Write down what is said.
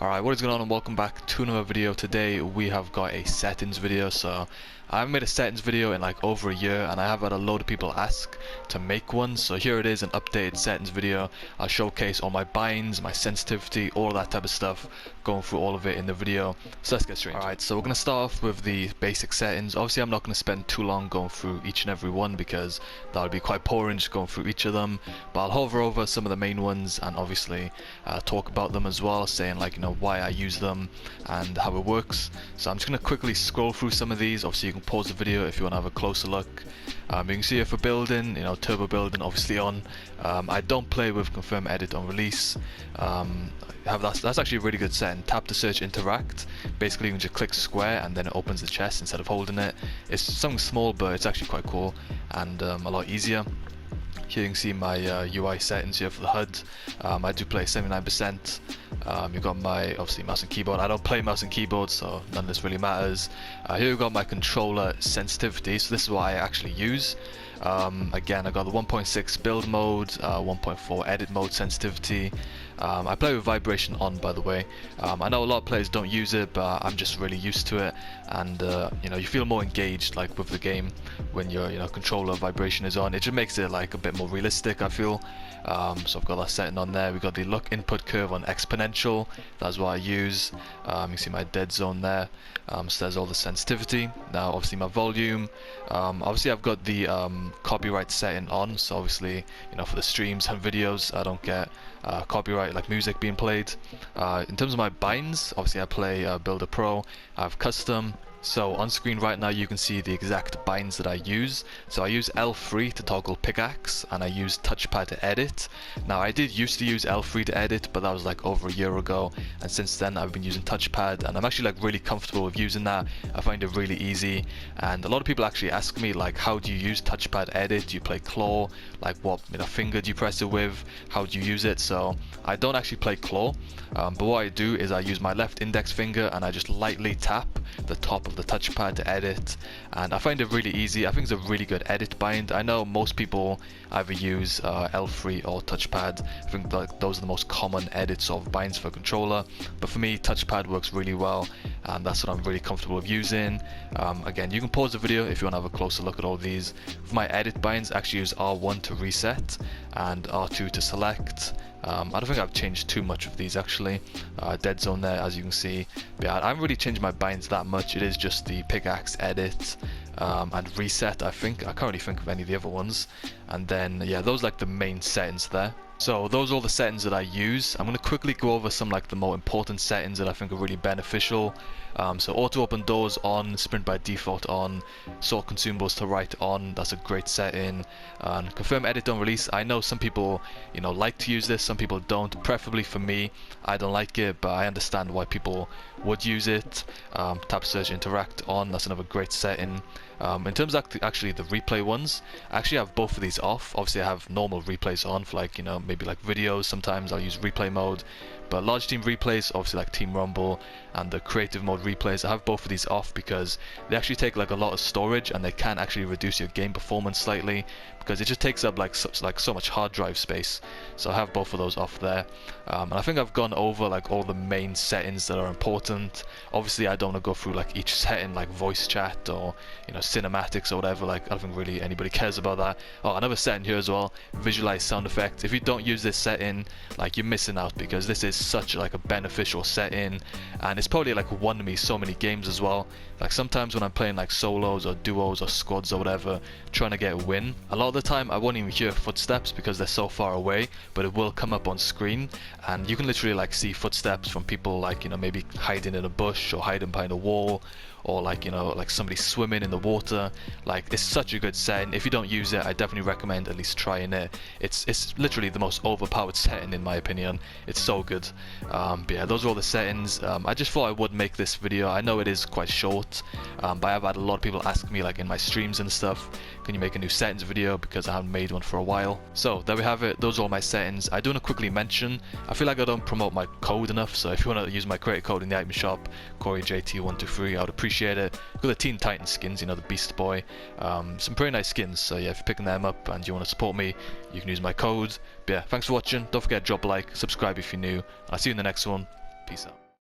Alright, what is going on and welcome back to another video. Today we have got a settings video. So I haven't made a settings video in like over a year, and I have had a load of people ask to make one. So here it is, an updated settings video. I'll showcase all my binds, my sensitivity, all that type of stuff, going through all of it in the video. So let's get straight into it. Alright, so we're going to start off with the basic settings. Obviously I'm not going to spend too long going through each and every one because that would be quite boring just going through each of them, but I'll hover over some of the main ones and obviously talk about them as well, saying like, you know, why I use them and how it works. So I'm just going to quickly scroll through some of these. Obviously you can pause the video if you want to have a closer look. You can see here for building, you know, turbo building obviously on. I don't play with confirm edit on release. That's actually a really good setting. Tap to search interact. Basically you can just click square and then it opens the chest instead of holding it. It's something small, but it's actually quite cool and a lot easier. Here you can see my UI settings here for the HUD. I do play 79%. You've got my obviously mouse and keyboard. I don't play mouse and keyboard, so none of this really matters. Here we've got my controller sensitivity. So this is what I actually use. Again, I got the 1.6 build mode, 1.4 edit mode sensitivity. I play with vibration on, by the way. I know a lot of players don't use it, but I'm just really used to it, and you know, you feel more engaged like with the game when your controller vibration is on. It just makes it like a bit more realistic, I feel. So I've got that setting on there. We've got the look input curve on exponential. That's what I use. You can see my dead zone there. So there's all the sensitivity. Now obviously my volume. Obviously I've got the copyright setting on, so obviously, you know, for the streams and videos I don't get copyright like music being played. In terms of my binds, obviously I play Builder Pro. I have custom. So on screen right now you can see the exact binds that I use. So I use L3 to toggle pickaxe, and I use touchpad to edit. Now I did used to use L3 to edit, but that was like over a year ago, and since then I've been using touchpad, and I'm actually like really comfortable with using that. I find it really easy, and a lot of people actually ask me like, how do you use touchpad edit? Do you play claw? Like what finger do you press it with? How do you use it? So I don't actually play claw, but what I do is I use my left index finger and I just lightly tap the top of the touchpad to edit, and I find it really easy. I think it's a really good edit bind. I know most people either use L3 or touchpad. I think like those are the most common edit sort of binds for a controller, but for me touchpad works really well, and that's what I'm really comfortable with using. Again, you can pause the video if you want to have a closer look at all these. For my edit binds, I actually use R1 to reset and R2 to select. I don't think I've changed too much of these actually. Dead zone there, as you can see. But yeah, I haven't really changed my binds that much. It is just the pickaxe edit and reset, I think. I can't really think of any of the other ones. And then yeah, those are like the main settings there. So those are all the settings that I use. I'm going to quickly go over some like the more important settings that I think are really beneficial. So auto open doors on, sprint by default on, sort consumables to write on, that's a great setting. And confirm edit on release, I know some people, you know, like to use this, some people don't. Preferably for me, I don't like it, but I understand why people would use it. Tap search interact on, that's another great setting. In terms of actually the replay ones, I actually have both of these off. Obviously I have normal replays on for like, you know, maybe like videos. Sometimes I'll use replay mode, but large team replays, obviously like Team Rumble and the creative mode replays, I have both of these off because they actually take like a lot of storage, and they can actually reduce your game performance slightly because it just takes up like so much hard drive space. So I have both of those off there, and I think I've gone over like all the main settings that are important. Obviously I don't want to go through like each setting, like voice chat or, you know, cinematics or whatever. Like I don't think really anybody cares about that. Oh, another setting here as well, visualize sound effects. If you don't use this setting, like you're missing out, because this is such like a beneficial setting, and it's probably like won me so many games as well. Like sometimes when I'm playing like solos or duos or squads or whatever, trying to get a win, a lot of the time I won't even hear footsteps because they're so far away, but it will come up on screen, and you can literally like see footsteps from people, like, you know, maybe hiding in a bush or hiding behind a wall, or like, you know, like somebody swimming in the water. Like it's such a good setting. If you don't use it, I definitely recommend at least trying it. It's literally the most overpowered setting in my opinion. It's so good. But yeah, those are all the settings. I just thought I would make this video. I know it is quite short, but I've had a lot of people ask me like in my streams and stuff, can you make a new settings video, because I haven't made one for a while. So there we have it. Those are all my settings. I do want to quickly mention, I feel like I don't promote my code enough, so if you want to use my creator code in the item shop, CoryJT123, I would appreciate it. Got the Teen Titan skins, you know, the Beast Boy, some pretty nice skins. So yeah, if you're picking them up and you want to support me, you can use my code. But yeah, thanks for watching. Don't forget to drop a like, subscribe if you're new. I'll see you in the next one. Peace out.